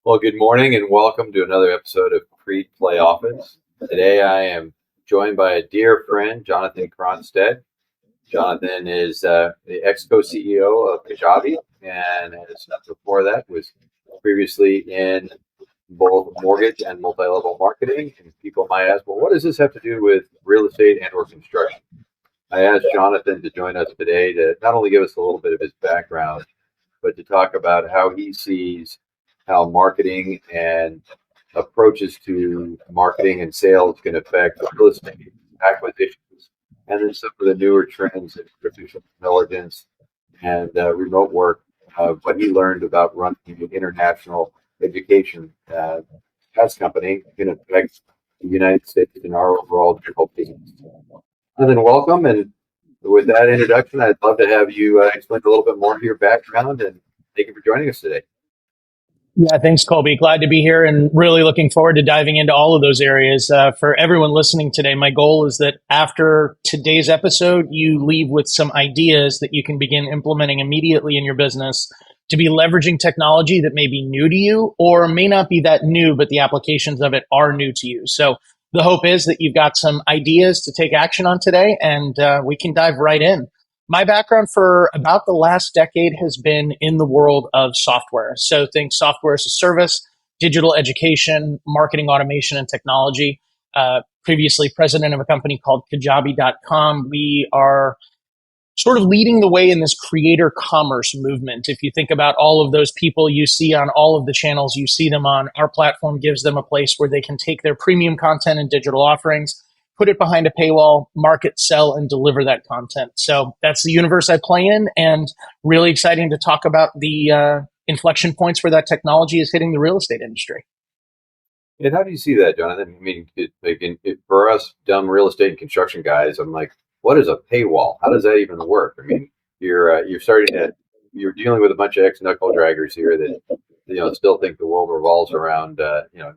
Well, good morning and welcome to another episode of Crede Play Offense. Today I am joined by a dear friend, Jonathan Cronstedt. Jonathan is the ex-co-CEO of Kajabi, and before that was previously in both mortgage and multi-level marketing. And people might ask, well, what does this have to do with real estate and or construction? I asked Jonathan to join us today to not only give us a little bit of his background, but to talk about how he sees how marketing and approaches to marketing and sales can affect real estate acquisitions, and then some of the newer trends in artificial intelligence and remote work. What he learned about running an international education test company can affect the United States and our overall general business. And then welcome, and with that introduction, I'd love to have you explain a little bit more of your background, and thank you for joining us today. Yeah, thanks, Colby. Glad to be here and really looking forward to diving into all of those areas. For everyone listening today, my goal is that after today's episode, you leave with some ideas that you can begin implementing immediately in your business to be leveraging technology that may be new to you or may not be that new, but the applications of it are new to you. So the hope is that you've got some ideas to take action on today, and we can dive right in. My background for about the last decade has been in the world of software. So think software as a service, digital education, marketing automation, and technology. Previously president of a company called Kajabi.com. We are sort of leading the way in this creator commerce movement. If you think about all of those people you see on all of the channels you see them on, our platform gives them a place where they can take their premium content and digital offerings, put it behind a paywall, market, sell, and deliver that content. So that's the universe I play in, and really exciting to talk about the inflection points where that technology is hitting the real estate industry. And how do you see that, Jonathan? I mean, for us dumb real estate and construction guys, I'm like, what is a paywall? How does that even work? I mean, you're dealing with a bunch of ex-knuckle draggers here that still think the world revolves around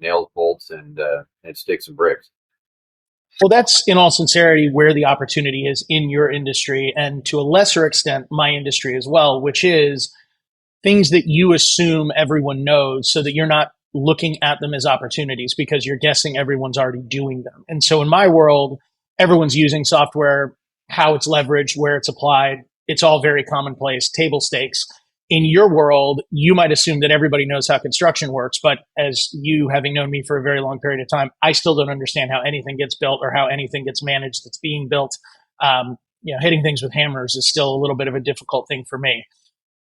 nails, bolts, and sticks and bricks. Well, that's in all sincerity where the opportunity is in your industry, and to a lesser extent, my industry as well, which is things that you assume everyone knows so that you're not looking at them as opportunities because you're guessing everyone's already doing them. And so in my world, everyone's using software, how it's leveraged, where it's applied. It's all very commonplace, table stakes. In your world, you might assume that everybody knows how construction works, but as you having known me for a very long period of time, I still don't understand how anything gets built or how anything gets managed that's being built. Hitting things with hammers is still a little bit of a difficult thing for me.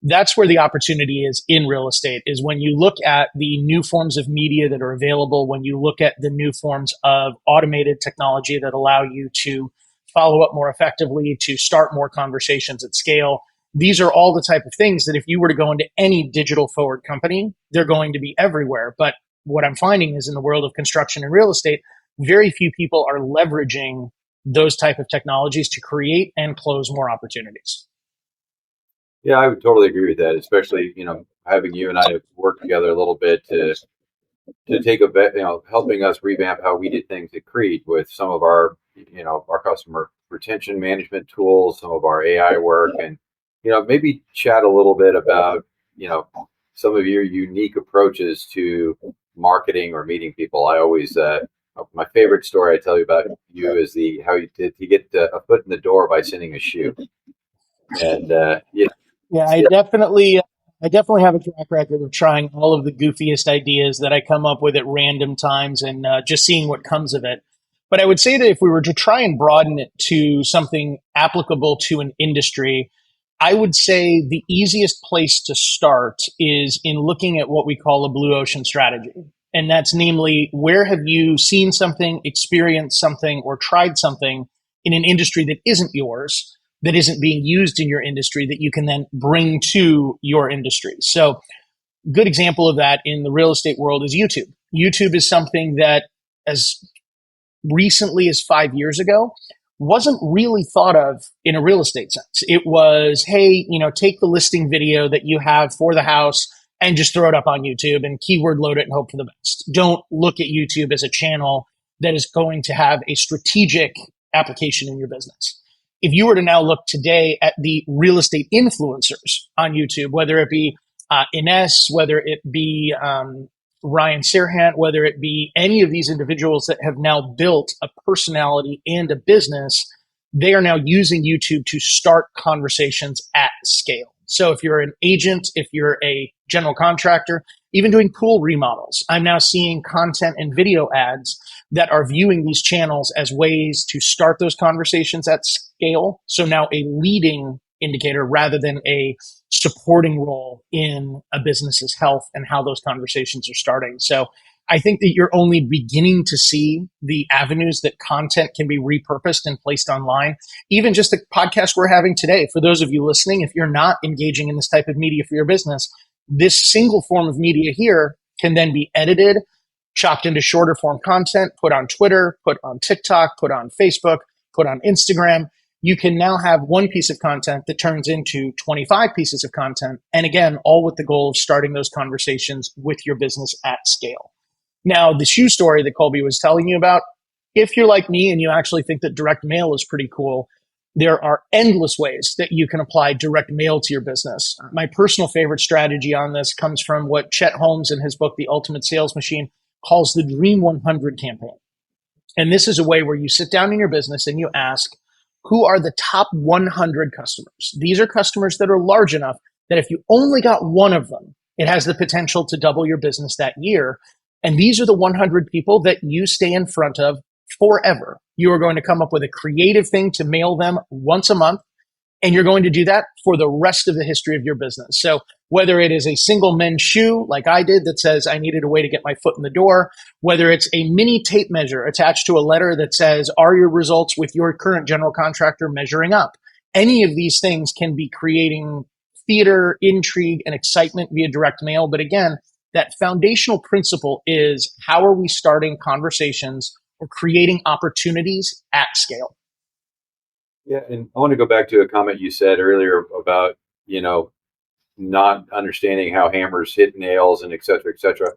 That's where the opportunity is in real estate, is when you look at the new forms of media that are available, when you look at the new forms of automated technology that allow you to follow up more effectively, to start more conversations at scale. These are all the type of things that if you were to go into any digital forward company, they're going to be everywhere. But what I'm finding is in the world of construction and real estate, very few people are leveraging those type of technologies to create and close more opportunities. Yeah, I would totally agree with that, especially, having you and I work together a little bit to take a bet, helping us revamp how we did things at Crede with some of our customer retention management tools, some of our AI work, and maybe chat a little bit about, some of your unique approaches to marketing or meeting people. I always, my favorite story I tell you about you is how you get a foot in the door by sending a shoe. And, I definitely have a track record of trying all of the goofiest ideas that I come up with at random times and just seeing what comes of it. But I would say that if we were to try and broaden it to something applicable to an industry, I would say the easiest place to start is in looking at what we call a blue ocean strategy. And that's namely, where have you seen something, experienced something, or tried something in an industry that isn't yours, that isn't being used in your industry, that you can then bring to your industry. So good example of that in the real estate world is YouTube. YouTube is something that as recently as 5 years ago wasn't really thought of in a real estate sense. It was, hey, take the listing video that you have for the house and just throw it up on YouTube and keyword load it and hope for the best. Don't look at YouTube as a channel that is going to have a strategic application in your business. If you were to now look today at the real estate influencers on YouTube, whether it be Ines, whether it be Ryan Serhant, whether it be any of these individuals that have now built a personality and a business, they are now using YouTube to start conversations at scale. So if you're an agent, if you're a general contractor, even doing pool remodels, I'm now seeing content and video ads that are viewing these channels as ways to start those conversations at scale. So now a leading indicator rather than a supporting role in a business's health and how those conversations are starting. So I think that you're only beginning to see the avenues that content can be repurposed and placed online. Even just the podcast we're having today, for those of you listening, if you're not engaging in this type of media for your business, this single form of media here can then be edited, chopped into shorter form content, put on Twitter, put on TikTok, put on Facebook, put on Instagram. You can now have one piece of content that turns into 25 pieces of content. And again, all with the goal of starting those conversations with your business at scale. Now, the shoe story that Colby was telling you about, if you're like me and you actually think that direct mail is pretty cool, there are endless ways that you can apply direct mail to your business. My personal favorite strategy on this comes from what Chet Holmes in his book, The Ultimate Sales Machine, calls the Dream 100 campaign. And this is a way where you sit down in your business and you ask, who are the top 100 customers? These are customers that are large enough that if you only got one of them, it has the potential to double your business that year. And these are the 100 people that you stay in front of forever. You are going to come up with a creative thing to mail them once a month, and you're going to do that for the rest of the history of your business. So whether it is a single men's shoe like I did that says I needed a way to get my foot in the door, whether it's a mini tape measure attached to a letter that says, are your results with your current general contractor measuring up? Any of these things can be creating theater, intrigue, and excitement via direct mail. But again, that foundational principle is how are we starting conversations or creating opportunities at scale? Yeah, and I want to go back to a comment you said earlier about, not understanding how hammers hit nails and et cetera, et cetera.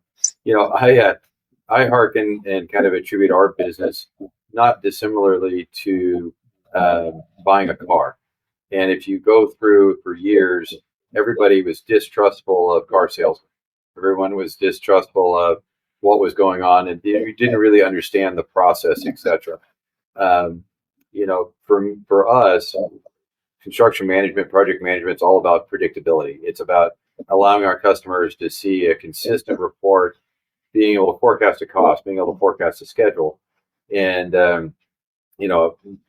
I hearken and kind of attribute our business not dissimilarly to buying a car. And if you go through for years, everybody was distrustful of car salesmen. Everyone was distrustful of what was going on, and you didn't really understand the process, et cetera. For us, construction management, project management, it's all about predictability. It's about allowing our customers to see a consistent report, being able to forecast a cost, being able to forecast a schedule. And,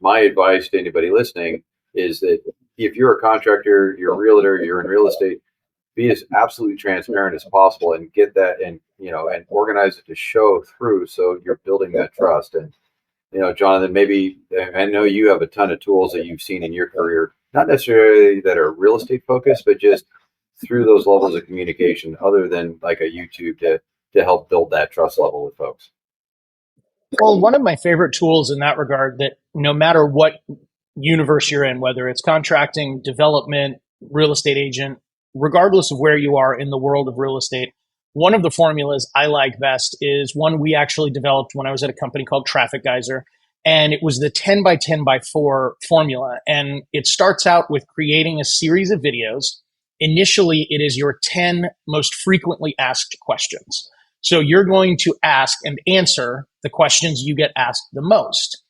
my advice to anybody listening is that if you're a contractor, you're a realtor, you're in real estate, be as absolutely transparent as possible and get that and organize it to show through so you're building that trust. And Jonathan, maybe I know you have a ton of tools that you've seen in your career, not necessarily that are real estate focused, but just through those levels of communication, other than like a YouTube to help build that trust level with folks. Well, one of my favorite tools in that regard, that no matter what universe you're in, whether it's contracting, development, real estate agent, regardless of where you are in the world of real estate, one of the formulas I like best is one we actually developed when I was at a company called Traffic Geyser. And it was the 10 by 10 by 4 formula. And it starts out with creating a series of videos. Initially, it is your 10 most frequently asked questions. So you're going to ask and answer the questions you get asked the most.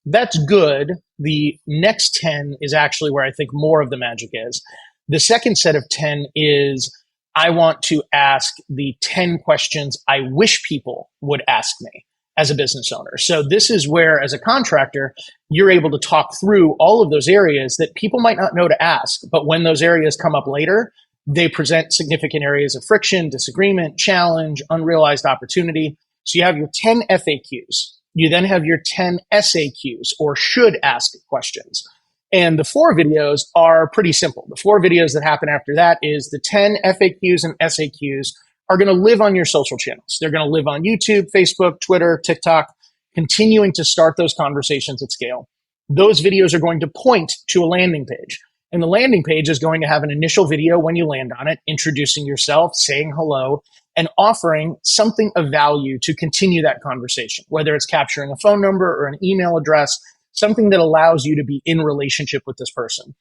That's good. The next 10 is actually where I think more of the magic is. The second set of 10 is I want to ask the 10 questions I wish people would ask me as a business owner. So this is where, as a contractor, you're able to talk through all of those areas that people might not know to ask. But when those areas come up later, they present significant areas of friction, disagreement, challenge, unrealized opportunity. So you have your 10 FAQs. You then have your 10 SAQs, or should ask questions. And the 4 videos are pretty simple. The 4 videos that happen after that is the 10 FAQs and SAQs are going to live on your social channels. They're going to live on YouTube, Facebook, Twitter, TikTok, continuing to start those conversations at scale. Those videos are going to point to a landing page. And the landing page is going to have an initial video when you land on it, introducing yourself, saying hello, and offering something of value to continue that conversation, whether it's capturing a phone number or an email address, something that allows you to be in relationship with this person.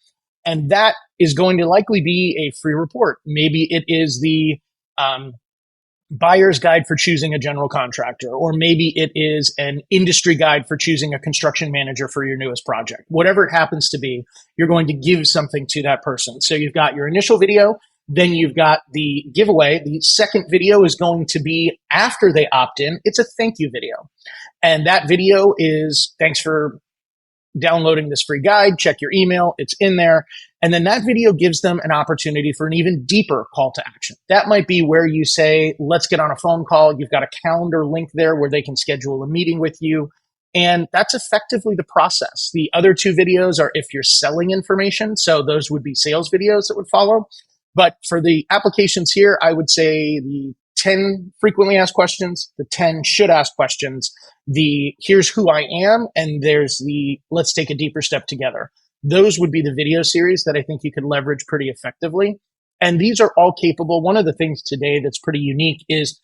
And that is going to likely be a free report. Maybe it is the buyer's guide for choosing a general contractor, or maybe it is an industry guide for choosing a construction manager for your newest project. Whatever it happens to be, you're going to give something to that person. So you've got your initial video, then you've got the giveaway. The second video is going to be after they opt in. It's a thank you video. And that video is, thanks for downloading this free guide, check your email, it's in there. And then that video gives them an opportunity for an even deeper call to action. That might be where you say, let's get on a phone call. You've got a calendar link there where they can schedule a meeting with you. And that's effectively the process. The other two videos are if you're selling information. So those would be sales videos that would follow. But for the applications here, I would say the 10 frequently asked questions, the 10 should ask questions, the here's who I am, and there's the let's take a deeper step together. Those would be the video series that I think you could leverage pretty effectively. And these are all capable. One of the things today that's pretty unique is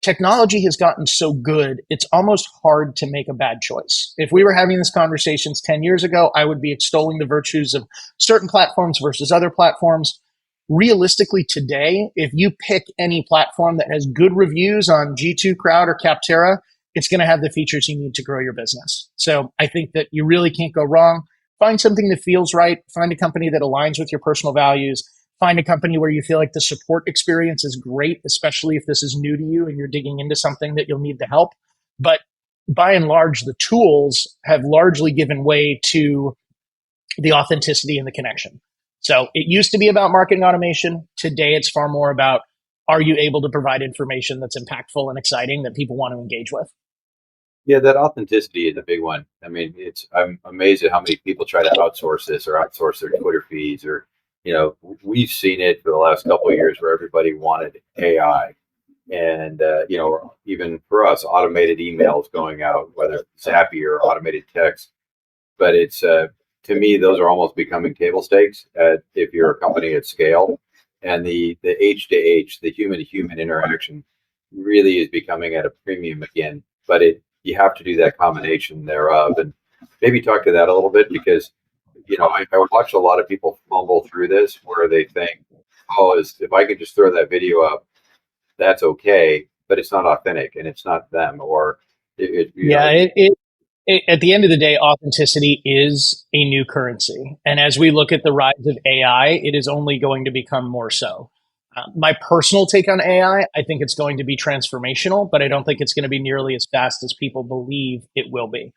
technology has gotten so good, it's almost hard to make a bad choice. If we were having these conversations 10 years ago, I would be extolling the virtues of certain platforms versus other platforms. Realistically today, if you pick any platform that has good reviews on G2 Crowd or Capterra, it's going to have the features you need to grow your business. So I think that you really can't go wrong. Find something that feels right. Find a company that aligns with your personal values. Find a company where you feel like the support experience is great, especially if this is new to you and you're digging into something that you'll need the help. But by and large, the tools have largely given way to the authenticity and the connection. So it used to be about marketing automation. Today, it's far more about, are you able to provide information that's impactful and exciting that people want to engage with? Yeah, that authenticity is a big one. I mean, I'm amazed at how many people try to outsource this or outsource their Twitter feeds, or we've seen it for the last couple of years where everybody wanted AI, and even for us, automated emails going out, whether Zappy or automated text. But it's to me, those are almost becoming table stakes if you're a company at scale, and the H to H, the human to human interaction, really is becoming at a premium again. But you have to do that combination thereof, and maybe talk to that a little bit, because I watch a lot of people fumble through this where they think, oh, if I could just throw that video up, that's okay, but it's not authentic and it's not them, or at the end of the day, authenticity is a new currency. And as we look at the rise of AI, it is only going to become more so. My personal take on AI, I think it's going to be transformational, but I don't think it's going to be nearly as fast as people believe it will be.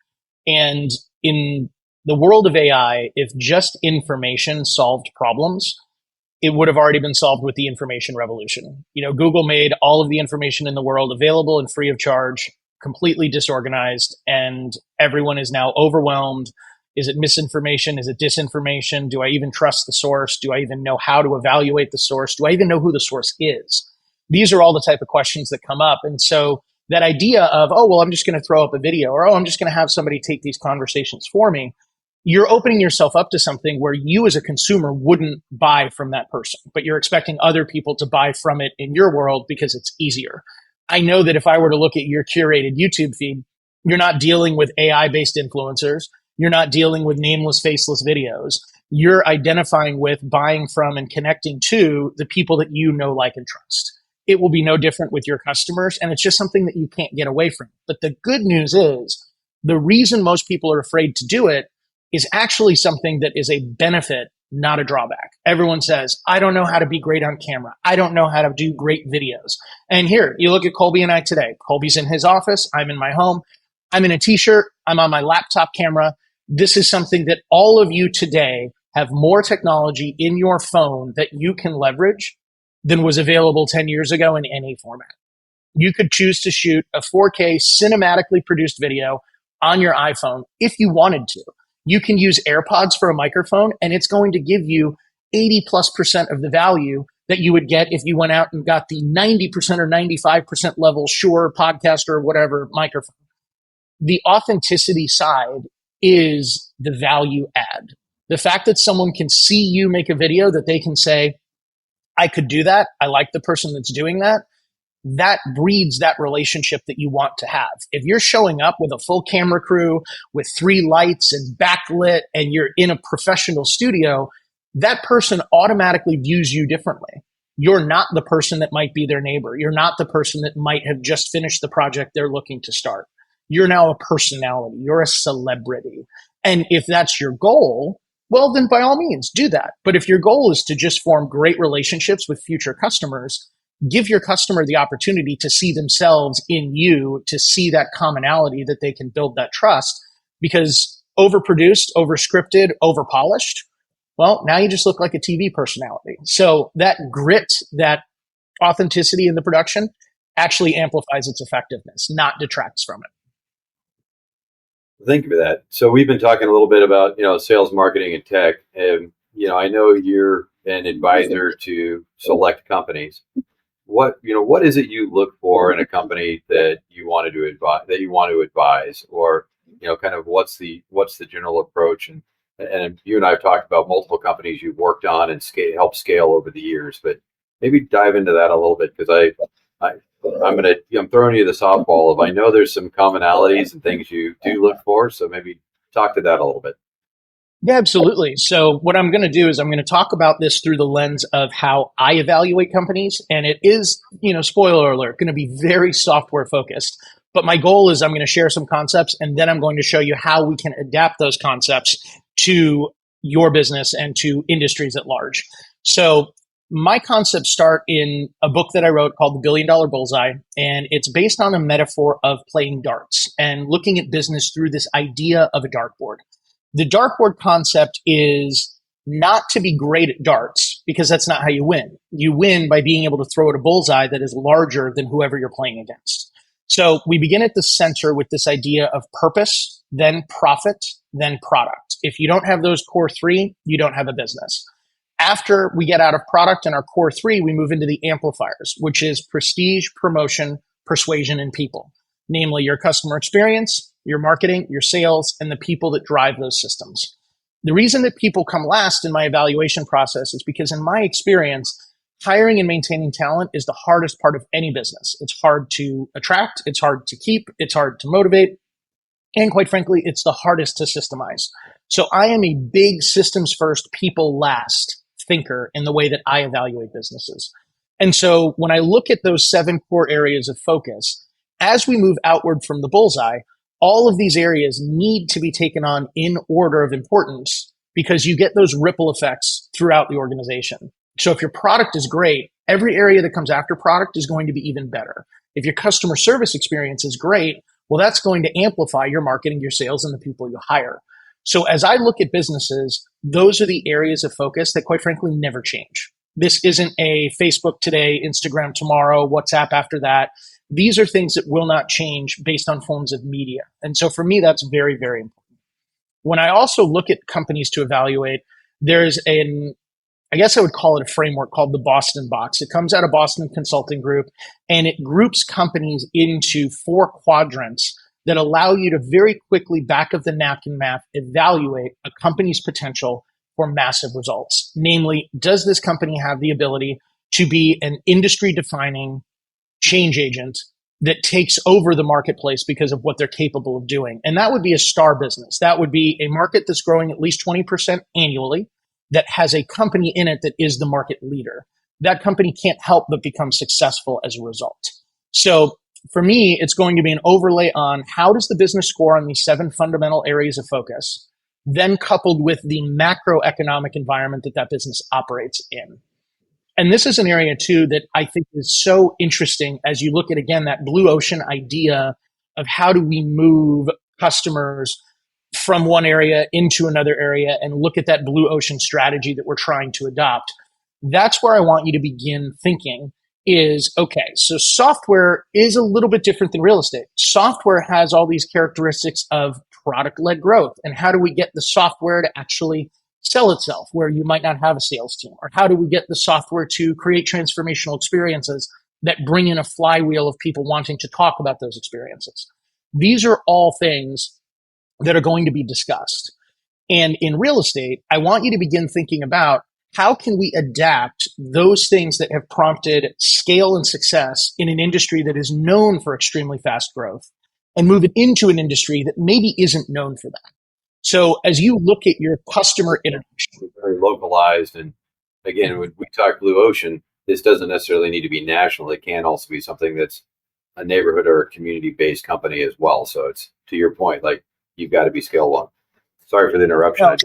And in the world of AI, if just information solved problems, it would have already been solved with the information revolution. Google made all of the information in the world available and free of charge, completely disorganized, and everyone is now overwhelmed. Is it misinformation? Is it disinformation? Do I even trust the source? Do I even know how to evaluate the source? Do I even know who the source is? These are all the type of questions that come up. And so that idea of, oh, well, I'm just going to throw up a video, or, oh, I'm just going to have somebody take these conversations for me, you're opening yourself up to something where you as a consumer wouldn't buy from that person, but you're expecting other people to buy from it in your world because it's easier. I know that if I were to look at your curated YouTube feed, you're not dealing with AI-based influencers. You're not dealing with nameless, faceless videos. You're identifying with, buying from, and connecting to the people that you know, like, and trust. It will be no different with your customers, and it's just something that you can't get away from. But the good news is, the reason most people are afraid to do it is actually something that is a benefit, not a drawback. Everyone says, I don't know how to be great on camera. I don't know how to do great videos. And here, you look at Colby and I today. Colby's in his office. I'm in my home. I'm in a t-shirt. I'm on my laptop camera. This is something that all of you today have more technology in your phone that you can leverage than was available 10 years ago in any format. You could choose to shoot a 4K cinematically produced video on your iPhone if you wanted to. You can use AirPods for a microphone, and it's going to give you 80+% of the value that you would get if you went out and got the 90% or 95% level Shure podcast or whatever microphone. The authenticity side is the value add. The fact that someone can see you make a video that they can say, I could do that. I like the person that's doing that. That breeds that relationship that you want to have. If you're showing up with a full camera crew, with 3 lights and backlit, and you're in a professional studio, that person automatically views you differently. You're not the person that might be their neighbor. You're not the person that might have just finished the project they're looking to start. You're now a personality. You're a celebrity. And if that's your goal, well, then by all means do that. But if your goal is to just form great relationships with future customers, give your customer the opportunity to see themselves in you, to see that commonality that they can build that trust. Because overproduced, overscripted, overpolished, well, now you just look like a TV personality. So that grit, that authenticity in the production actually amplifies its effectiveness, not detracts from it. Thank you for that. So we've been talking a little bit about, sales, marketing, and tech. And, I know you're an advisor to select companies. What is it you look for in a company that you want to advise, or, kind of what's the general approach? And you and I have talked about multiple companies you've worked on and helped scale over the years, but maybe dive into that a little bit, because I'm throwing you the softball of, I know there's some commonalities and things you do look for, so maybe talk to that a little bit. Yeah, absolutely. So what I'm going to do is I'm going to talk about this through the lens of how I evaluate companies. And it is, spoiler alert, going to be very software focused. But my goal is I'm going to share some concepts, and then I'm going to show you how we can adapt those concepts to your business and to industries at large. So my concepts start in a book that I wrote called The $1 Billion Bullseye, and it's based on a metaphor of playing darts and looking at business through this idea of a dartboard. The dartboard concept is not to be great at darts, because that's not how you win. You win by being able to throw at a bullseye that is larger than whoever you're playing against. So we begin at the center with this idea of purpose, then profit, then product. If you don't have those core three, you don't have a business. After we get out of product and our core three, we move into the amplifiers, which is prestige, promotion, persuasion, and people. Namely, your customer experience, your marketing, your sales, and the people that drive those systems. The reason that people come last in my evaluation process is because, in my experience, hiring and maintaining talent is the hardest part of any business. It's hard to attract, it's hard to keep, it's hard to motivate, and quite frankly, it's the hardest to systemize. So I am a big systems first, people last thinker in the way that I evaluate businesses. And so when I look at those 7 core areas of focus, as we move outward from the bullseye, all of these areas need to be taken on in order of importance, because you get those ripple effects throughout the organization. So if your product is great, every area that comes after product is going to be even better. If your customer service experience is great, well, that's going to amplify your marketing, your sales, and the people you hire. So as I look at businesses, those are the areas of focus that, quite frankly, never change. This isn't a Facebook today, Instagram tomorrow, WhatsApp after that. These are things that will not change based on forms of media. And so for me, that's very, very important. When I also look at companies to evaluate, there's I guess I would call it a framework called the Boston Box. It comes out of Boston Consulting Group, and it groups companies into 4 quadrants that allow you to very quickly, back of the napkin math, evaluate a company's potential for massive results. Namely, does this company have the ability to be an industry-defining change agent that takes over the marketplace because of what they're capable of doing? And that would be a star business. That would be a market that's growing at least 20% annually, that has a company in it that is the market leader. That company can't help but become successful as a result. So for me, it's going to be an overlay on how does the business score on these 7 fundamental areas of focus, then coupled with the macroeconomic environment that business operates in. And this is an area too that I think is so interesting as you look at, again, that blue ocean idea of how do we move customers from one area into another area and look at that blue ocean strategy that we're trying to adopt. That's where I want you to begin thinking is, okay, so software is a little bit different than real estate. Software has all these characteristics of product-led growth. And how do we get the software to actually sell itself where you might not have a sales team? Or how do we get the software to create transformational experiences that bring in a flywheel of people wanting to talk about those experiences? These are all things that are going to be discussed. And in real estate, I want you to begin thinking about how can we adapt those things that have prompted scale and success in an industry that is known for extremely fast growth and move it into an industry that maybe isn't known for that. So as you look at your customer interaction, very localized, and again, when we talk blue ocean, this doesn't necessarily need to be national. It can also be something that's a neighborhood or a community-based company as well. So it's, to your point, like, you've got to be scale one. Sorry for the interruption.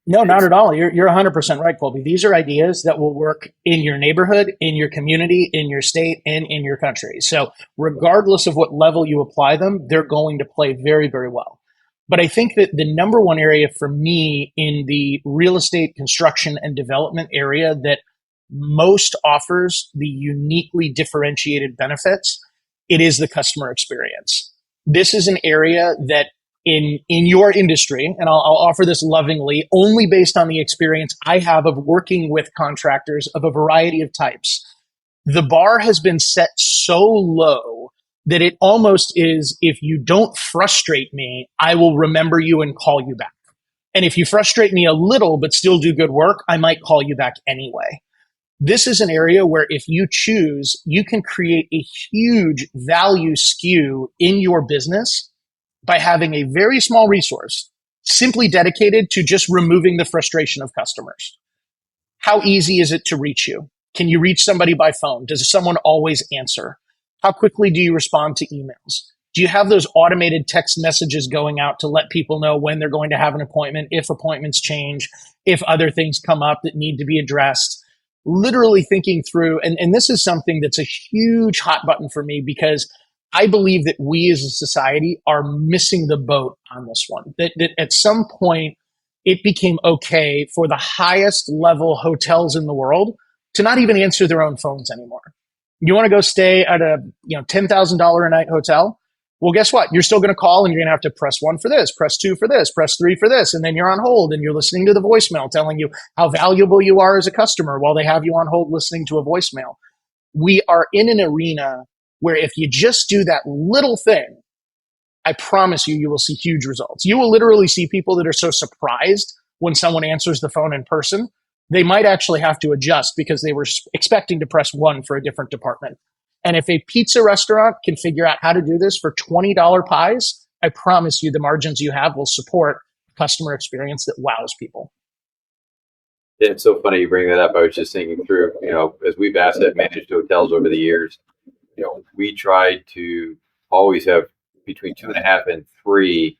No, not at all. You're 100% right, Colby. These are ideas that will work in your neighborhood, in your community, in your state, and in your country. So regardless of what level you apply them, they're going to play very, very well. But I think that the number one area for me in the real estate construction and development area that most offers the uniquely differentiated benefits, it is the customer experience. This is an area that in your industry, and I'll offer this lovingly, only based on the experience I have of working with contractors of a variety of types. The bar has been set so low that it almost is, if you don't frustrate me, I will remember you and call you back. And if you frustrate me a little but still do good work, I might call you back anyway. This is an area where if you choose, you can create a huge value skew in your business by having a very small resource simply dedicated to just removing the frustration of customers. How easy is it to reach you? Can you reach somebody by phone? Does someone always answer? How quickly do you respond to emails? Do you have those automated text messages going out to let people know when they're going to have an appointment, if appointments change, if other things come up that need to be addressed? Literally thinking through, and this is something that's a huge hot button for me, because I believe that we as a society are missing the boat on this one. That at some point it became okay for the highest level hotels in the world to not even answer their own phones anymore. You want to go stay at a $10,000 a night hotel? Well, guess what? You're still going to call and you're going to have to press 1 for this, press 2 for this, press 3 for this. And then you're on hold and you're listening to the voicemail telling you how valuable you are as a customer while they have you on hold listening to a voicemail. We are in an arena where if you just do that little thing, I promise you, you will see huge results. You will literally see people that are so surprised when someone answers the phone in person, they might actually have to adjust because they were expecting to press 1 for a different department. And if a pizza restaurant can figure out how to do this for $20 pies, I promise you the margins you have will support customer experience that wows people. Yeah, it's so funny you bring that up. I was just thinking through, as we've asset managed hotels over the years, we try to always have between 2.5 and 3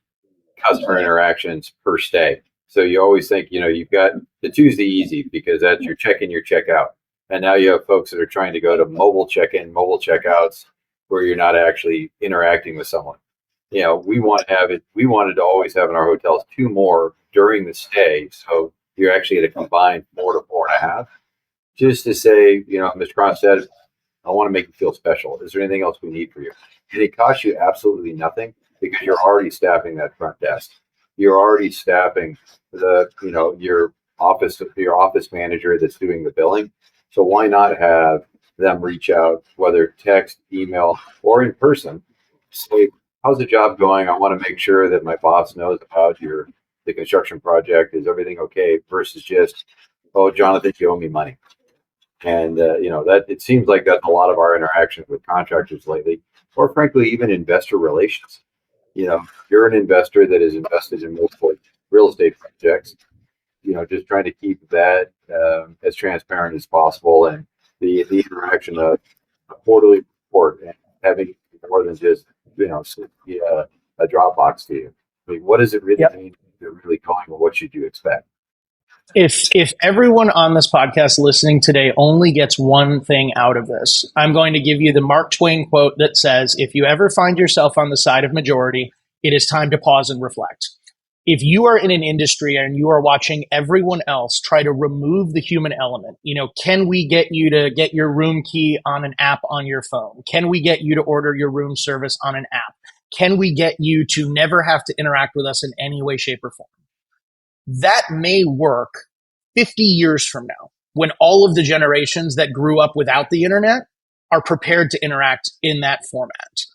customer interactions per stay. So you always think, you've got the Tuesday easy because that's your check-in, your check-out. And now you have folks that are trying to go to mobile check-in, mobile check-outs where you're not actually interacting with someone. We wanted to always have in our hotels 2 more during the stay. So you're actually at a combined 4 to 4.5. Just to say, Mr. Cronstedt, I want to make you feel special. Is there anything else we need for you? And it costs you absolutely nothing because you're already staffing that front desk. You're already staffing your office manager that's doing the billing. So why not have them reach out, whether text, email, or in person, say, how's the job going? I want to make sure that my boss knows about the construction project. Is everything okay? Versus just, oh, Jonathan, you owe me money. And, that it seems like that's a lot of our interactions with contractors lately, or frankly, even investor relations. You're an investor that is invested in multiple real estate projects, just trying to keep that as transparent as possible. And the interaction of a quarterly report and having more than just, a Dropbox to you. I mean, what does it really mean? You're really calling, well, what should you expect? If everyone on this podcast listening today only gets one thing out of this, I'm going to give you the Mark Twain quote that says, if you ever find yourself on the side of majority, it is time to pause and reflect. If you are in an industry and you are watching everyone else try to remove the human element, can we get you to get your room key on an app on your phone? Can we get you to order your room service on an app? Can we get you to never have to interact with us in any way, shape, or form? That may work 50 years from now when all of the generations that grew up without the internet are prepared to interact in that format.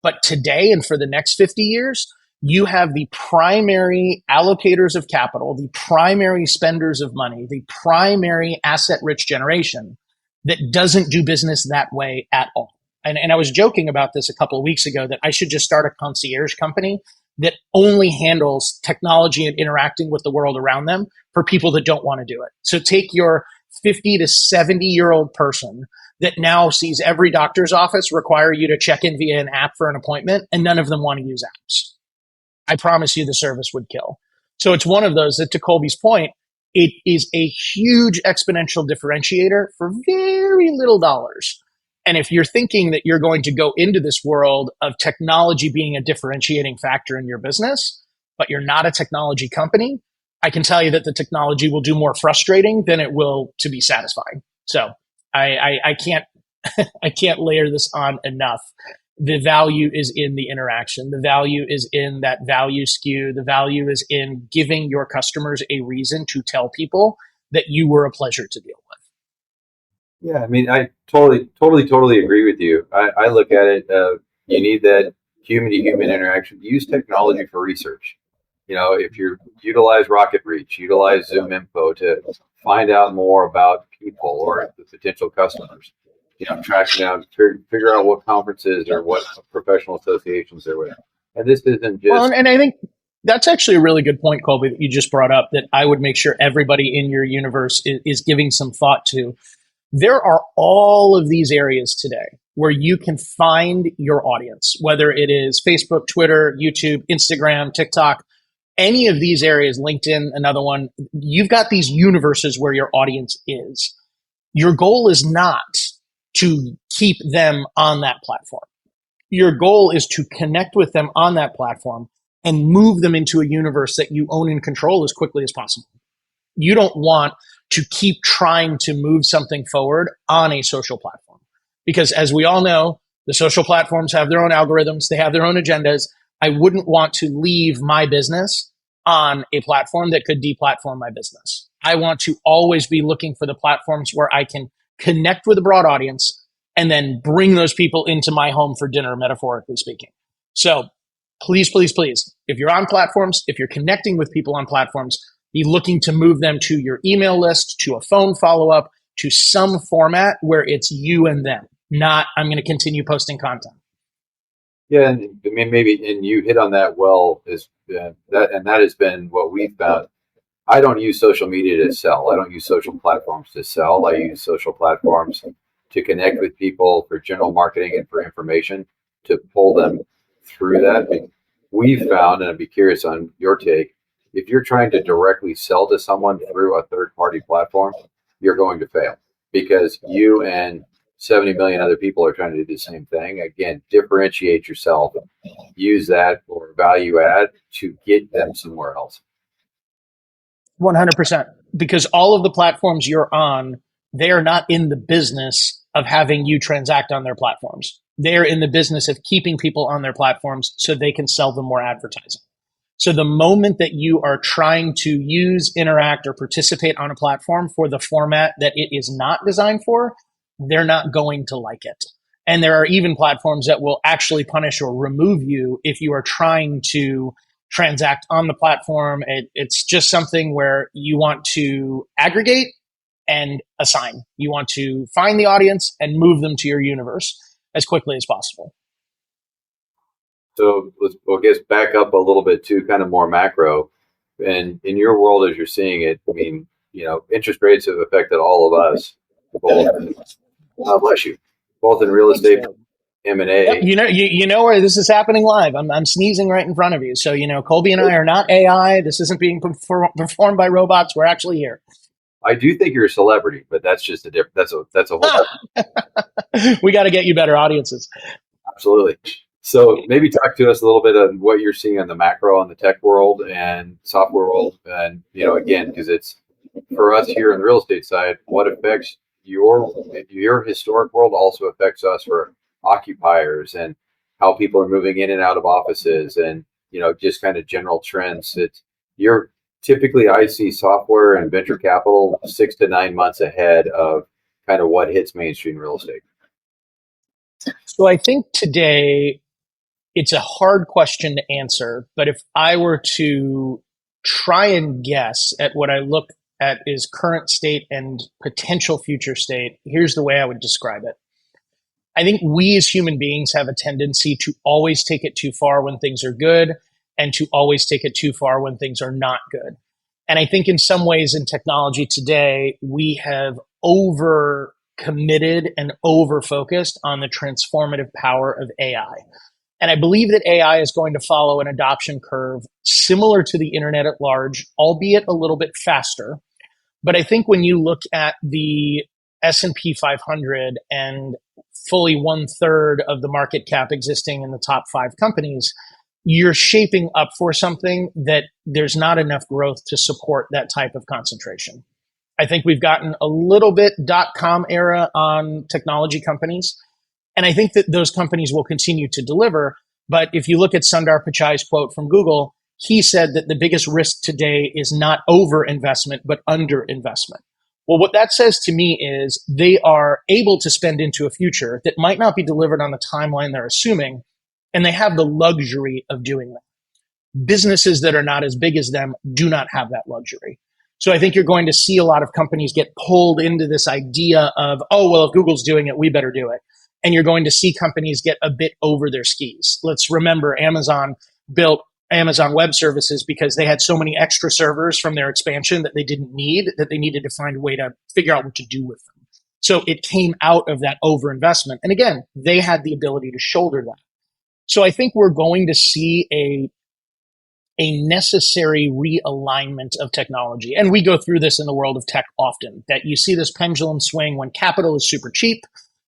But today and for the next 50 years, you have the primary allocators of capital, the primary spenders of money, the primary asset-rich generation that doesn't do business that way at all. And I was joking about this a couple of weeks ago that I should just start a concierge company that only handles technology and interacting with the world around them for people that don't want to do it. So take your 50 to 70-year-old person that now sees every doctor's office require you to check in via an app for an appointment, and none of them want to use apps. I promise you the service would kill. So it's one of those that, to Colby's point, it is a huge exponential differentiator for very little dollars. And if you're thinking that you're going to go into this world of technology being a differentiating factor in your business, but you're not a technology company, I can tell you that the technology will do more frustrating than it will to be satisfying. So I can't I can't layer this on enough. The value is in the interaction. The value is in that value skew. The value is in giving your customers a reason to tell people that you were a pleasure to deal with. Yeah, I mean, I totally agree with you. I look at it, you need that human to human interaction. Use technology for research. If you utilize Rocket Reach, utilize Zoom Info to find out more about people or the potential customers. Tracking down, figure out what conferences or what professional associations they're with. And this isn't just. Well, and I think that's actually a really good point, Colby, that you just brought up, that I would make sure everybody in your universe is giving some thought to. There are all of these areas today where you can find your audience, whether it is Facebook, Twitter, YouTube, Instagram, TikTok, any of these areas, LinkedIn, another one. You've got these universes where your audience is. Your goal is not to keep them on that platform. Your goal is to connect with them on that platform and move them into a universe that you own and control as quickly as possible. You don't want to keep trying to move something forward on a social platform. Because as we all know, the social platforms have their own algorithms, they have their own agendas. I wouldn't want to leave my business on a platform that could deplatform my business. I want to always be looking for the platforms where I can connect with a broad audience and then bring those people into my home for dinner, metaphorically speaking. So please, please, please, if you're on platforms, if you're connecting with people on platforms, be looking to move them to your email list, to a phone follow-up, to some format where it's you and them, not I'm going to continue posting content. Yeah, and I mean, and you hit on that well, that has been what we've found. I don't use social media to sell. I don't use social platforms to sell. I use social platforms to connect with people for general marketing and for information to pull them through that. We've found, and I'd be curious on your take, if you're trying to directly sell to someone through a third-party platform, you're going to fail because you and 70 million other people are trying to do the same thing. Again, differentiate yourself. Use that for value add to get them somewhere else. 100%. Because all of the platforms you're on, they are not in the business of having you transact on their platforms. They're in the business of keeping people on their platforms so they can sell them more advertising. So the moment that you are trying to use, interact, or participate on a platform for the format that it is not designed for, they're not going to like it. And there are even platforms that will actually punish or remove you if you are trying to transact on the platform. It's just something where you want to aggregate and assign. You want to find the audience and move them to your universe as quickly as possible. So we'll get back up a little bit to kind of more macro. And in your world, as you're seeing it, I mean, interest rates have affected all of us. Bless you. Both in real estate, M&A. Yep, you know where this is happening live. I'm sneezing right in front of you. So, Colby and I are not AI. This isn't being performed by robots. We're actually here. I do think you're a celebrity, but that's just a different. That's a whole. We got to get you better audiences. Absolutely. So maybe talk to us a little bit on what you're seeing on the macro, on the tech world and software world, and again, because it's for us here on the real estate side, what affects your historic world also affects us for occupiers and how people are moving in and out of offices, and just kind of general trends. Typically, I see software and venture capital 6 to 9 months ahead of kind of what hits mainstream real estate. So I think today it's a hard question to answer, but if I were to try and guess at what I look at is current state and potential future state, here's the way I would describe it. I think we as human beings have a tendency to always take it too far when things are good and to always take it too far when things are not good. And I think in some ways in technology today, we have over committed and over focused on the transformative power of AI. And I believe that AI is going to follow an adoption curve similar to the internet at large, albeit a little bit faster. But I think when you look at the S&P 500 and fully 1/3 of the market cap existing in the top 5 companies, you're shaping up for something that there's not enough growth to support that type of concentration. I think we've gotten a little bit .com era on technology companies. And I think that those companies will continue to deliver. But if you look at Sundar Pichai's quote from Google, he said that the biggest risk today is not overinvestment, but underinvestment. Well, what that says to me is they are able to spend into a future that might not be delivered on the timeline they're assuming, and they have the luxury of doing that. Businesses that are not as big as them do not have that luxury. So I think you're going to see a lot of companies get pulled into this idea of, oh, well, if Google's doing it, we better do it. And you're going to see companies get a bit over their skis. Let's remember Amazon built Amazon Web Services because they had so many extra servers from their expansion that they didn't need, that they needed to find a way to figure out what to do with them. So it came out of that overinvestment. And again, they had the ability to shoulder that. So I think we're going to see a necessary realignment of technology. And we go through this in the world of tech often, that you see this pendulum swing when capital is super cheap.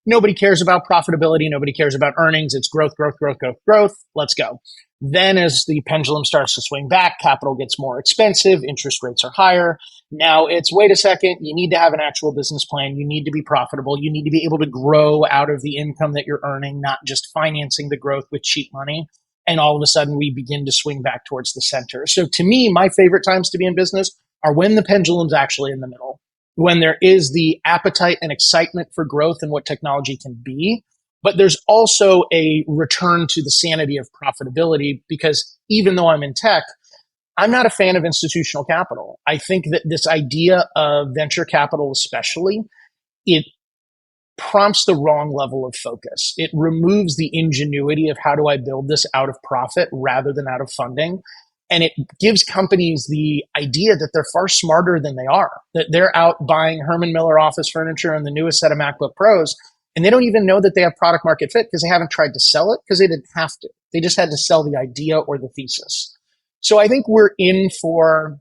Nobody cares about profitability. Nobody cares about earnings. It's growth, growth, growth, growth, growth. Let's go. Then as the pendulum starts to swing back, capital gets more expensive. Interest rates are higher. Now it's, wait a second, you need to have an actual business plan. You need to be profitable. You need to be able to grow out of the income that you're earning, not just financing the growth with cheap money. And all of a sudden we begin to swing back towards the center. So to me, my favorite times to be in business are when the pendulum's actually in the middle, when there is the appetite and excitement for growth and what technology can be, but there's also a return to the sanity of profitability, because even though I'm in tech, I'm not a fan of institutional capital. I think that this idea of venture capital especially, it prompts the wrong level of focus. It removes the ingenuity of how do I build this out of profit rather than out of funding. And it gives companies the idea that they're far smarter than they are, that they're out buying Herman Miller office furniture and the newest set of MacBook Pros, and they don't even know that they have product market fit because they haven't tried to sell it because they didn't have to. They just had to sell the idea or the thesis. So I think we're in for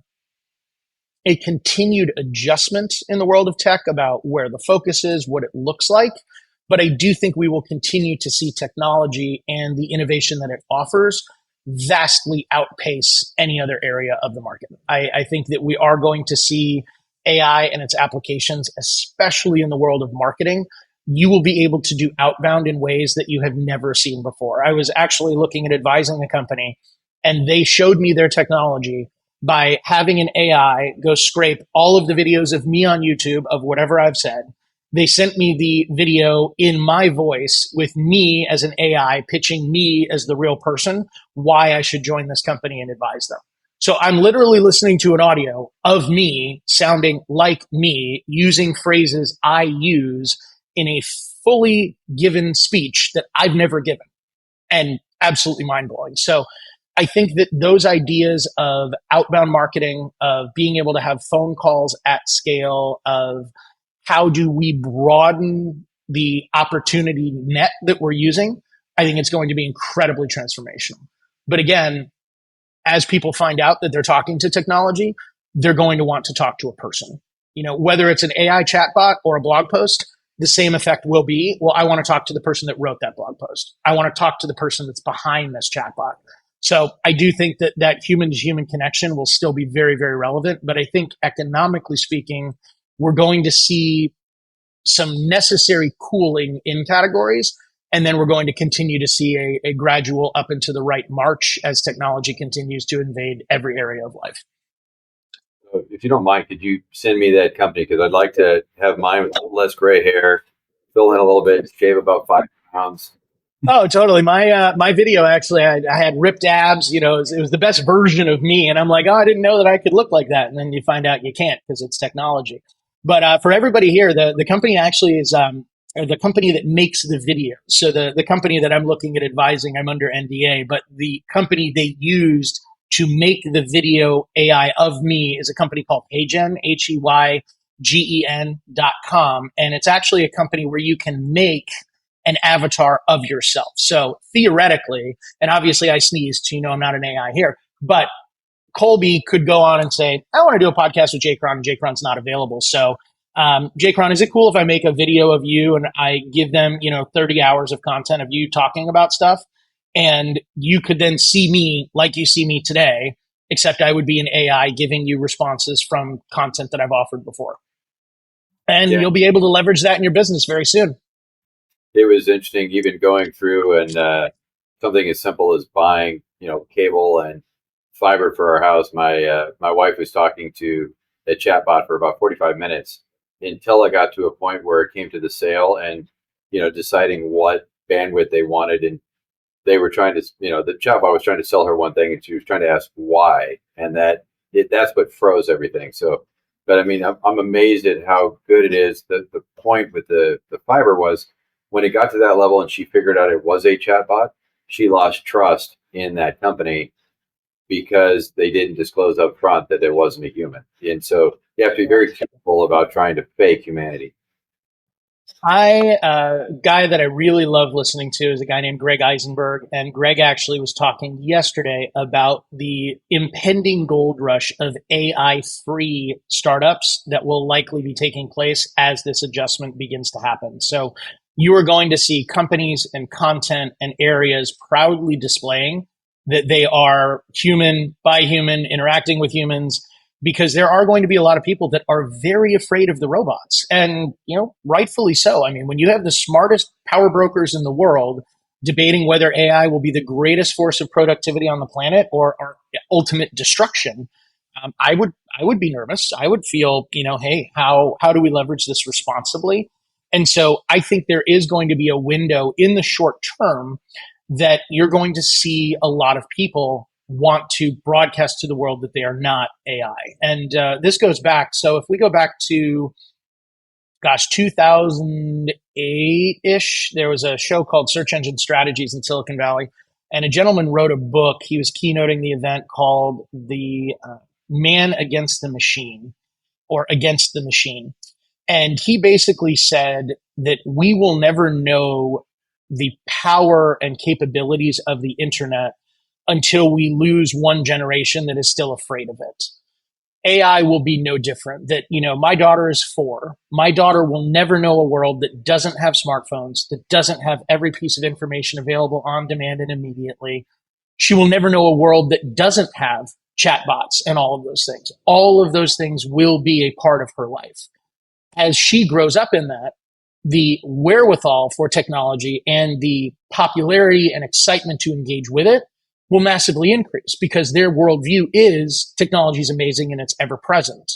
a continued adjustment in the world of tech about where the focus is, what it looks like. But I do think we will continue to see technology and the innovation that it offers vastly outpace any other area of the market. I think that we are going to see AI and its applications, especially in the world of marketing. You will be able to do outbound in ways that you have never seen before. I was actually looking at advising a company, and they showed me their technology by having an AI go scrape all of the videos of me on YouTube of whatever I've said. They sent me the video in my voice with me as an AI pitching me as the real person, why I should join this company and advise them. So I'm literally listening to an audio of me sounding like me, using phrases I use in a fully given speech that I've never given, and absolutely mind-blowing. So I think that those ideas of outbound marketing, of being able to have phone calls at scale, of how do we broaden the opportunity net that we're using, I think it's going to be incredibly transformational. But again, as people find out that they're talking to technology, they're going to want to talk to a person. You know, whether it's an AI chatbot or a blog post, the same effect will be, well, I want to talk to the person that wrote that blog post. I want to talk to the person that's behind this chatbot. So I do think that that human-to-human connection will still be very, very relevant. But I think economically speaking, we're going to see some necessary cooling in categories, and then we're going to continue to see a gradual up and to the right march as technology continues to invade every area of life. So if you don't mind, could you send me that company? Because I'd like to have mine with a little less gray hair, fill in a little bit, shave about 5 pounds. Oh, totally. My video, actually, I had ripped abs. You know, it was the best version of me. And I'm like, oh, I didn't know that I could look like that. And then you find out you can't because it's technology. But for everybody here, the company actually is the company that makes the video. So the company that I'm looking at advising, I'm under NDA, but the company they used to make the video AI of me is a company called HeyGen, HEYGEN. JCron.com. And it's actually a company where you can make an avatar of yourself. So theoretically, and obviously I sneezed, so you know I'm not an AI here, but Colby could go on and say, I want to do a podcast with JCron, and JCron's not available. So, JCron, is it cool if I make a video of you and I give them, 30 hours of content of you talking about stuff? And you could then see me like you see me today, except I would be an AI giving you responses from content that I've offered before. And you'll be able to leverage that in your business very soon. It was interesting, even going through and something as simple as buying, cable and fiber for our house. My wife was talking to a chatbot for about 45 minutes until I got to a point where it came to the sale and, deciding what bandwidth they wanted. And they were trying to, the chatbot was trying to sell her one thing and she was trying to ask why. And that's what froze everything. So, but I mean, I'm amazed at how good it is. The point with the fiber was when it got to that level and she figured out it was a chatbot, she lost trust in that company because they didn't disclose up front that there wasn't a human. And so you have to be very careful about trying to fake humanity. A guy that I really love listening to is a guy named Greg Eisenberg. And Greg actually was talking yesterday about the impending gold rush of AI-free startups that will likely be taking place as this adjustment begins to happen. So you are going to see companies and content and areas proudly displaying that they are human by human, interacting with humans, because there are going to be a lot of people that are very afraid of the robots. And, rightfully so. I mean, when you have the smartest power brokers in the world debating whether AI will be the greatest force of productivity on the planet or our ultimate destruction, I would be nervous. I would feel, hey, how do we leverage this responsibly? And so I think there is going to be a window in the short term that you're going to see a lot of people want to broadcast to the world that they are not AI. And this goes back. So if we go back to, 2008-ish, there was a show called Search Engine Strategies in Silicon Valley. And a gentleman wrote a book. He was keynoting the event called The Man Against the Machine or Against the Machine. And he basically said that we will never know the power and capabilities of the internet until we lose one generation that is still afraid of it. AI will be no different. That, my daughter is 4. My daughter will never know a world that doesn't have smartphones, that doesn't have every piece of information available on demand and immediately. She will never know a world that doesn't have chatbots and all of those things. All of those things will be a part of her life. As she grows up in that, the wherewithal for technology and the popularity and excitement to engage with it will massively increase because their worldview is technology is amazing and it's ever present.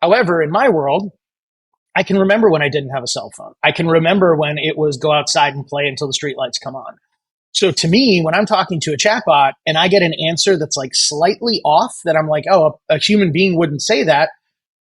However, in my world, I can remember when I didn't have a cell phone. I can remember when it was go outside and play until the streetlights come on. So to me, when I'm talking to a chatbot and I get an answer that's like slightly off, that I'm like, oh, a human being wouldn't say that,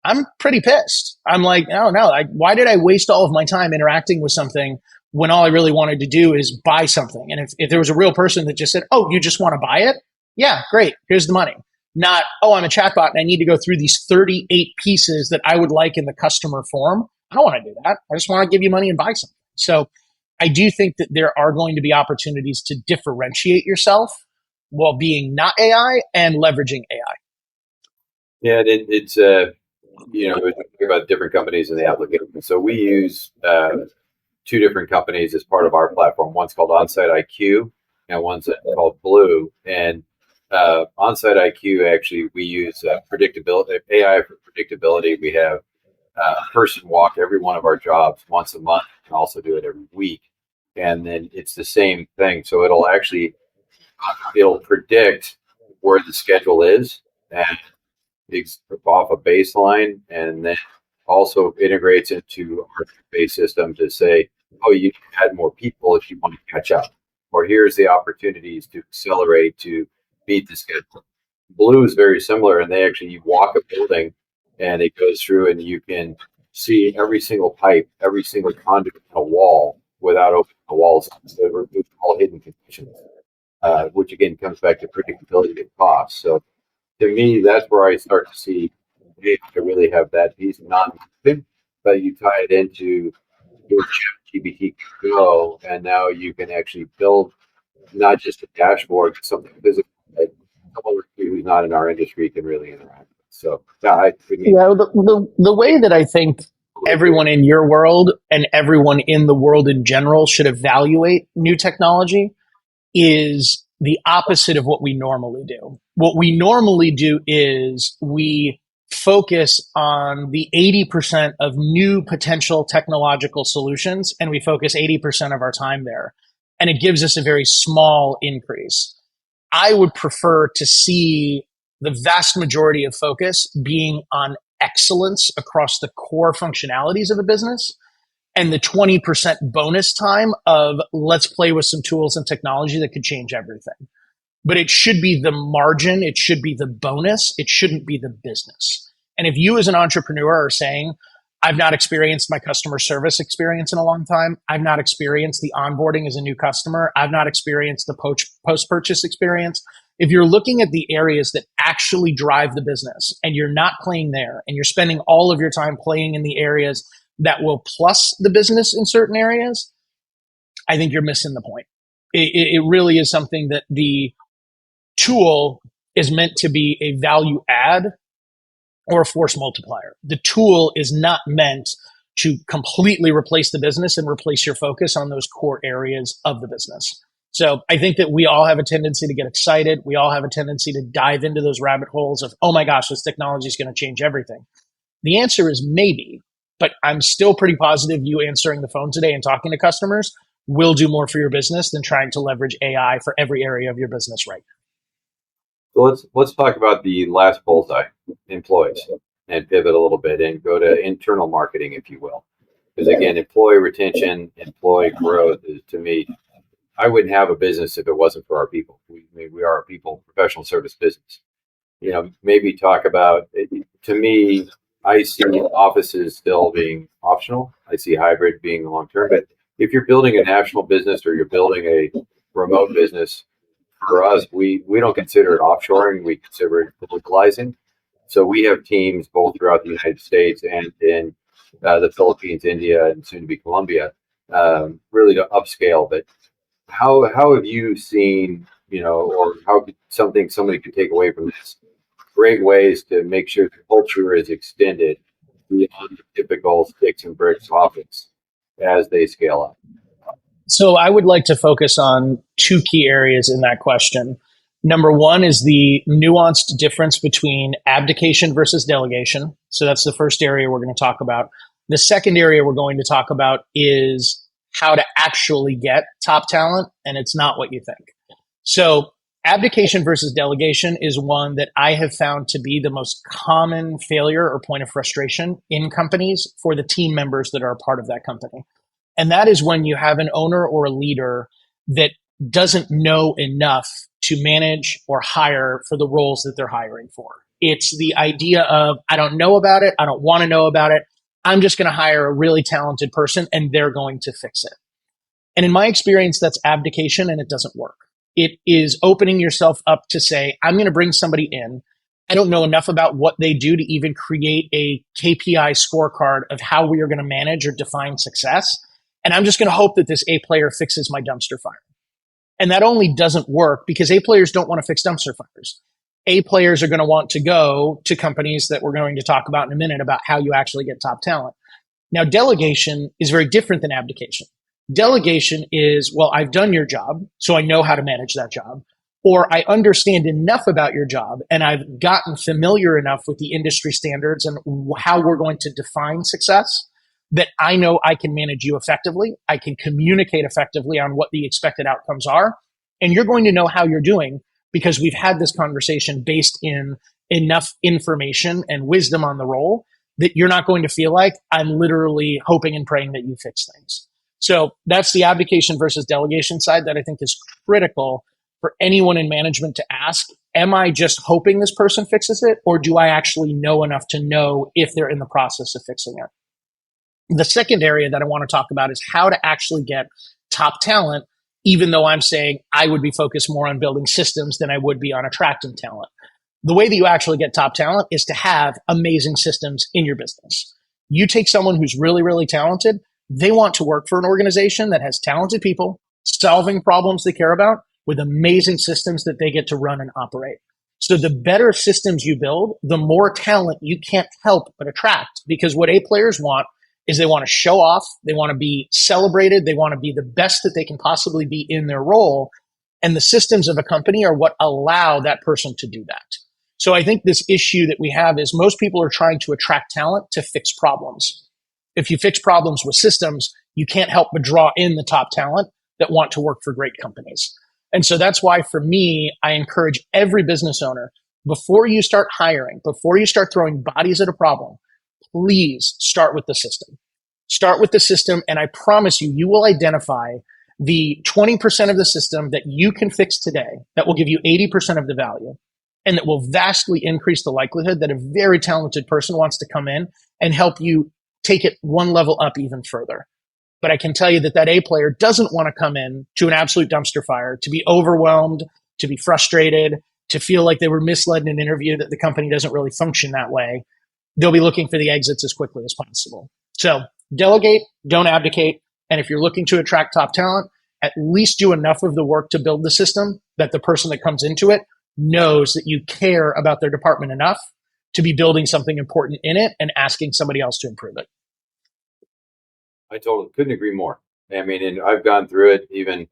I'm pretty pissed. I'm like, no, why did I waste all of my time interacting with something when all I really wanted to do is buy something? And if there was a real person that just said, oh, you just want to buy it? Yeah, great. Here's the money. Not, oh, I'm a chatbot and I need to go through these 38 pieces that I would like in the customer form. I don't want to do that. I just want to give you money and buy something. So I do think that there are going to be opportunities to differentiate yourself while being not AI and leveraging AI. Yeah, it's we're talking about different companies in the application. So we use 2 different companies as part of our platform. One's called Onsite IQ and one's called Blue. And Onsite IQ, actually, we use predictability, AI for predictability. We have a person walk every one of our jobs once a month and also do it every week. And then it's the same thing. So it'll predict where the schedule is and off a baseline, and then also integrates into our base system to say, oh, you add more people if you want to catch up, or here's the opportunities to accelerate to beat the schedule. Blue is very similar, and you walk a building and it goes through and you can see every single pipe, every single conduit in a wall without opening the walls. So it removes all hidden conditions, which again comes back to predictability and cost. So to me, that's where I start to see to really have that piece not moving, but you tie it into your ChatGPT Go, and now you can actually build not just a dashboard, but something physical that someone who's not in our industry can really interact with. So, yeah, I mean, Yeah, the way that I think everyone in your world and everyone in the world in general should evaluate new technology is the opposite of what we normally do. What we normally do is we focus on the 80% of new potential technological solutions, and we focus 80% of our time there. And it gives us a very small increase. I would prefer to see the vast majority of focus being on excellence across the core functionalities of a business, and the 20% bonus time of let's play with some tools and technology that could change everything. But it should be the margin, it should be the bonus, it shouldn't be the business. And if you as an entrepreneur are saying, I've not experienced my customer service experience in a long time, I've not experienced the onboarding as a new customer, I've not experienced the post-purchase experience, if you're looking at the areas that actually drive the business and you're not playing there and you're spending all of your time playing in the areas that will plus the business in certain areas, I think you're missing the point. It really is something that the tool is meant to be a value add or a force multiplier. The tool is not meant to completely replace the business and replace your focus on those core areas of the business. So I think that we all have a tendency to get excited. We all have a tendency to dive into those rabbit holes of, oh my gosh, this technology is going to change everything. The answer is maybe, but I'm still pretty positive you answering the phone today and talking to customers will do more for your business than trying to leverage AI for every area of your business right now. so let's talk about the last bullseye, employees, and pivot a little bit and go to internal marketing, if you will. Because again, employee retention, employee growth is, to me, I wouldn't have a business if it wasn't for our people. We are a people professional service business. Maybe talk about, to me, I see offices still being optional. I see hybrid being long term. But if you're building a national business or you're building a remote business, for us, we don't consider it offshoring. We consider it localizing. So we have teams both throughout the United States and in the Philippines, India, and soon to be Colombia, really to upscale. But how have you seen, or how could somebody could take away from this? Great ways to make sure the culture is extended beyond the typical sticks and bricks office as they scale up. So I would like to focus on two key areas in that question. Number one is the nuanced difference between abdication versus delegation. So that's the first area we're going to talk about. The second area we're going to talk about is how to actually get top talent, and it's not what you think. So abdication versus delegation is one that I have found to be the most common failure or point of frustration in companies for the team members that are a part of that company. And that is when you have an owner or a leader that doesn't know enough to manage or hire for the roles that they're hiring for. It's the idea of, I don't know about it. I don't want to know about it. I'm just going to hire a really talented person and they're going to fix it. And in my experience, that's abdication and it doesn't work. It is opening yourself up to say, I'm going to bring somebody in. I don't know enough about what they do to even create a KPI scorecard of how we are going to manage or define success. And I'm just going to hope that this A player fixes my dumpster fire. And that only doesn't work because A players don't want to fix dumpster fires. A players are going to want to go to companies that we're going to talk about in a minute about how you actually get top talent. Now, delegation is very different than abdication. Delegation is, well, I've done your job, so I know how to manage that job. Or I understand enough about your job and I've gotten familiar enough with the industry standards and how we're going to define success that I know I can manage you effectively. I can communicate effectively on what the expected outcomes are. And you're going to know how you're doing because we've had this conversation based in enough information and wisdom on the role that you're not going to feel like I'm literally hoping and praying that you fix things. So that's the abdication versus delegation side that I think is critical for anyone in management to ask, am I just hoping this person fixes it? Or do I actually know enough to know if they're in the process of fixing it? The second area that I want to talk about is how to actually get top talent, even though I'm saying I would be focused more on building systems than I would be on attracting talent. The way that you actually get top talent is to have amazing systems in your business. You take someone who's really, really talented, they want to work for an organization that has talented people solving problems they care about with amazing systems that they get to run and operate. So the better systems you build, the more talent you can't help but attract, because what A players want is they want to show off, they want to be celebrated, they want to be the best that they can possibly be in their role. And the systems of a company are what allow that person to do that. So I think this issue that we have is most people are trying to attract talent to fix problems. If you fix problems with systems, you can't help but draw in the top talent that want to work for great companies. And so that's why, for me, I encourage every business owner, before you start hiring, before you start throwing bodies at a problem, please start with the system. Start with the system, and I promise you, you will identify the 20% of the system that you can fix today that will give you 80% of the value, and that will vastly increase the likelihood that a very talented person wants to come in and help you take it one level up even further. But I can tell you that that A player doesn't want to come in to an absolute dumpster fire, to be overwhelmed, to be frustrated, to feel like they were misled in an interview, that the company doesn't really function that way. They'll be looking for the exits as quickly as possible. So delegate, don't abdicate. And if you're looking to attract top talent, at least do enough of the work to build the system that the person that comes into it knows that you care about their department enough to be building something important in it and asking somebody else to improve it. I totally couldn't agree more. I mean, and I've gone through it even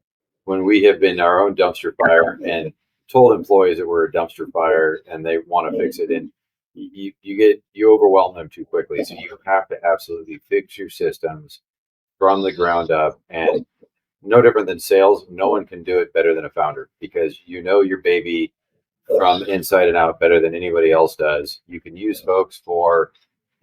when we have been our own dumpster fire and told employees that we're a dumpster fire and they want to fix it. And you overwhelm them too quickly. So you have to absolutely fix your systems from the ground up. And no different than sales, no one can do it better than a founder, because you know your baby from inside and out better than anybody else does. You can use folks for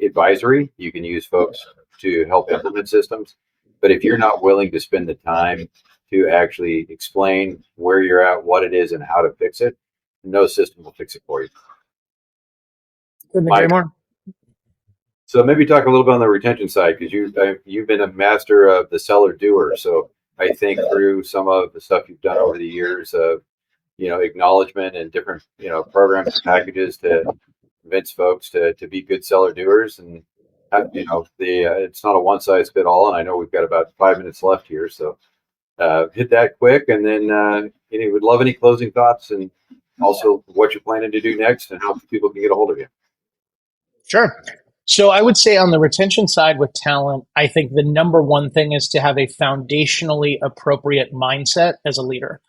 advisory. You can use folks to help implement systems. But if you're not willing to spend the time to actually explain where you're at, what it is, and how to fix it, no system will fix it for you. Couldn't agree more. So maybe talk a little bit on the retention side, because you've been a master of the seller doer. So I think through some of the stuff you've done over the years of, acknowledgement and different, programs and packages to convince folks to be good seller doers. And it's not a one size fit all. And I know we've got about 5 minutes left here, so hit that quick. And then would love any closing thoughts, and also what you're planning to do next and how people can get a hold of you. Sure. So I would say on the retention side with talent, I think the number one thing is to have a foundationally appropriate mindset as a leader.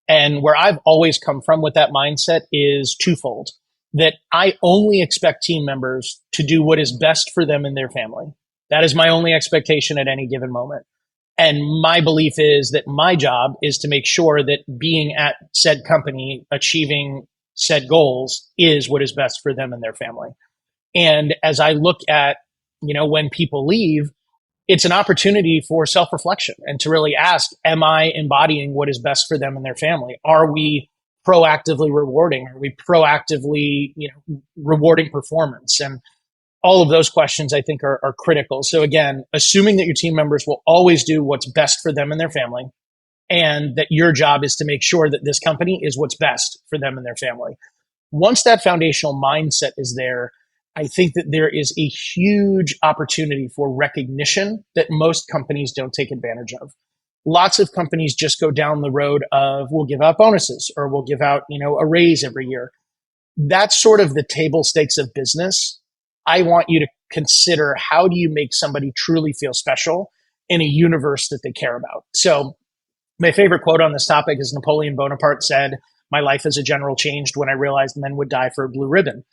And where I've always come from with that mindset is twofold: that I only expect team members to do what is best for them and their family. That is my only expectation at any given moment. And my belief is that my job is to make sure that being at said company, achieving said goals, is what is best for them and their family. And as I look at, when people leave, it's an opportunity for self-reflection and to really ask, am I embodying what is best for them and their family? Are we proactively rewarding? Are we proactively, rewarding performance? And all of those questions, I think, are critical. So again, assuming that your team members will always do what's best for them and their family, and that your job is to make sure that this company is what's best for them and their family. Once that foundational mindset is there, I think that there is a huge opportunity for recognition that most companies don't take advantage of. Lots of companies just go down the road of, we'll give out bonuses, or we'll give out, a raise every year. That's sort of the table stakes of business. I want you to consider, how do you make somebody truly feel special in a universe that they care about? So my favorite quote on this topic is Napoleon Bonaparte said, "My life as a general changed when I realized men would die for a blue ribbon."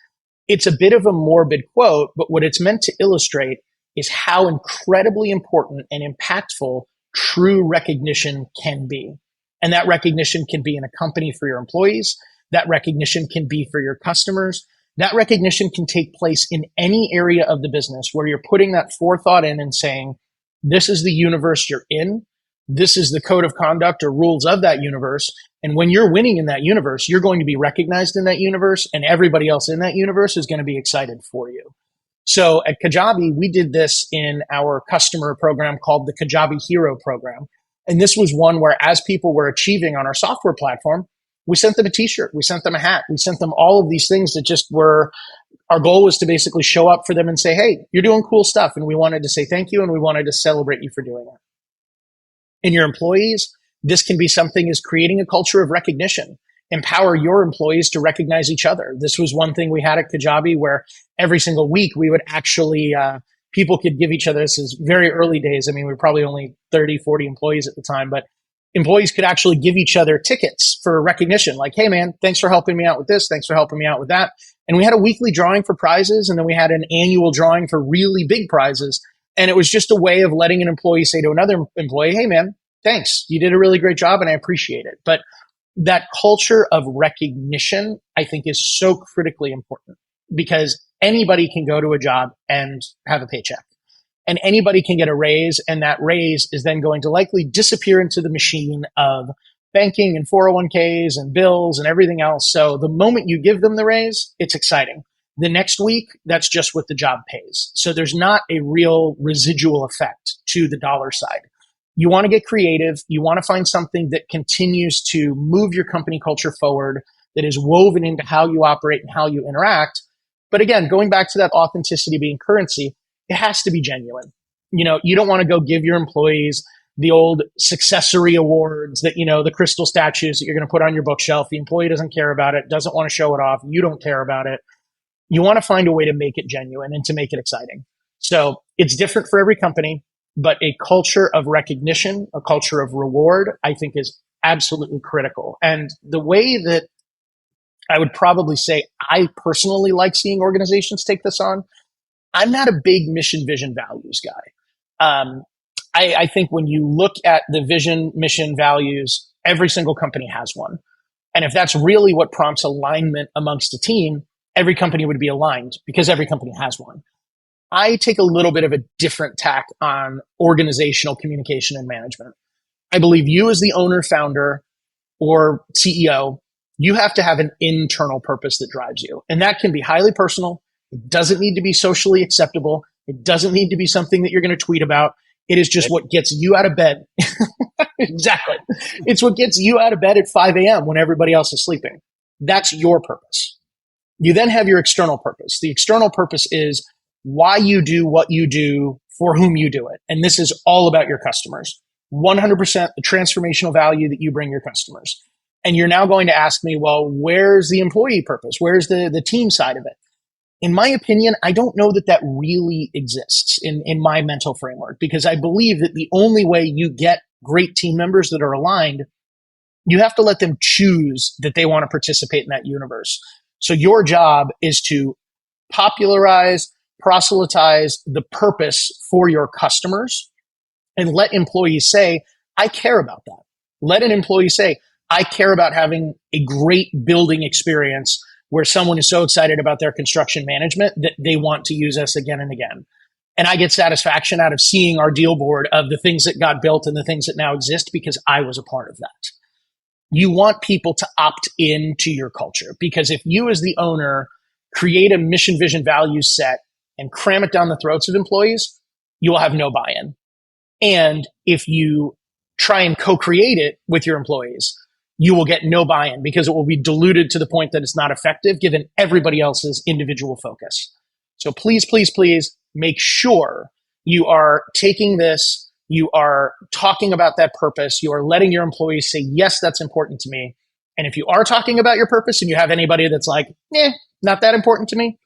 It's a bit of a morbid quote, but what it's meant to illustrate is how incredibly important and impactful true recognition can be. And that recognition can be in a company for your employees. That recognition can be for your customers. That recognition can take place in any area of the business where you're putting that forethought in and saying, this is the universe you're in. This is the code of conduct or rules of that universe. And when you're winning in that universe, you're going to be recognized in that universe, and everybody else in that universe is going to be excited for you. So at Kajabi, we did this in our customer program called the Kajabi Hero Program. And this was one where, as people were achieving on our software platform, We sent them a t-shirt. We sent them a hat. We sent them all of these things that just were, our goal was to basically show up for them and say, hey, you're doing cool stuff. And we wanted to say thank you. And we wanted to celebrate you for doing it. In your employees, this can be something as creating a culture of recognition. Empower your employees to recognize each other. This was one thing we had at Kajabi where every single week we would actually, people could give each other, this is very early days. I mean, we were probably only 30, 40 employees at the time, but employees could actually give each other tickets for recognition. Like, hey man, thanks for helping me out with this. Thanks for helping me out with that. And we had a weekly drawing for prizes. And then we had an annual drawing for really big prizes. And it was just a way of letting an employee say to another employee, hey man, thanks. You did a really great job and I appreciate it. But that culture of recognition, I think, is so critically important because anybody can go to a job and have a paycheck and anybody can get a raise. And that raise is then going to likely disappear into the machine of banking and 401ks and bills and everything else. So the moment you give them the raise, it's exciting. The next week, that's just what the job pays. So there's not a real residual effect to the dollar side. You want to get creative. You want to find something that continues to move your company culture forward, that is woven into how you operate and how you interact. But again, going back to that authenticity being currency, it has to be genuine. You know, you don't want to go give your employees the old successory awards that, you know, the crystal statues that you're going to put on your bookshelf. The employee doesn't care about it, doesn't want to show it off. You don't care about it. You want to find a way to make it genuine and to make it exciting. So it's different for every company. But a culture of recognition, a culture of reward, I think is absolutely critical. And the way that I would probably say I personally like seeing organizations take this on, I'm not a big mission, vision, values guy. I think when you look at the vision, mission, values, every single company has one. And if that's really what prompts alignment amongst a team, every company would be aligned because every company has one. I take a little bit of a different tack on organizational communication and management. I believe you as the owner, founder, or CEO, you have to have an internal purpose that drives you. And that can be highly personal. It doesn't need to be socially acceptable. It doesn't need to be something that you're going to tweet about. It is just what gets you out of bed. Exactly. It's what gets you out of bed at 5 a.m. when everybody else is sleeping. That's your purpose. You then have your external purpose. The external purpose is why you do what you do, for whom you do it. And this is all about your customers. 100% the transformational value that you bring your customers. And you're now going to ask me, well, where's the employee purpose? Where's the team side of it? In my opinion, I don't know that that really exists in my mental framework, because I believe that the only way you get great team members that are aligned, you have to let them choose that they want to participate in that universe. So your job is to popularize, proselytize the purpose for your customers and let employees say, I care about that. Let an employee say, I care about having a great building experience where someone is so excited about their construction management that they want to use us again and again. And I get satisfaction out of seeing our deal board of the things that got built and the things that now exist because I was a part of that. You want people to opt into your culture, because if you as the owner create a mission, vision, values set and cram it down the throats of employees, you will have no buy-in. And if you try and co-create it with your employees, you will get no buy-in because it will be diluted to the point that it's not effective given everybody else's individual focus. So please, please, please make sure you are taking this, you are talking about that purpose, you are letting your employees say, yes, that's important to me. And if you are talking about your purpose and you have anybody that's like, not that important to me,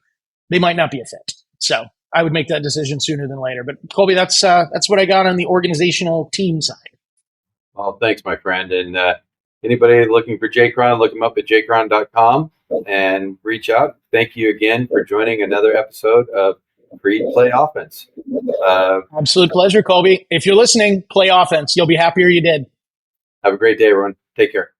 they might not be a fit. So I would make that decision sooner than later. But Colby, that's what I got on the organizational team side. Well, thanks, my friend. And anybody looking for JCron, look him up at jcron.com and reach out. Thank you again for joining another episode of Crede Play Offense. Absolute pleasure, Colby. If you're listening, play offense. You'll be happier you did. Have a great day, everyone. Take care.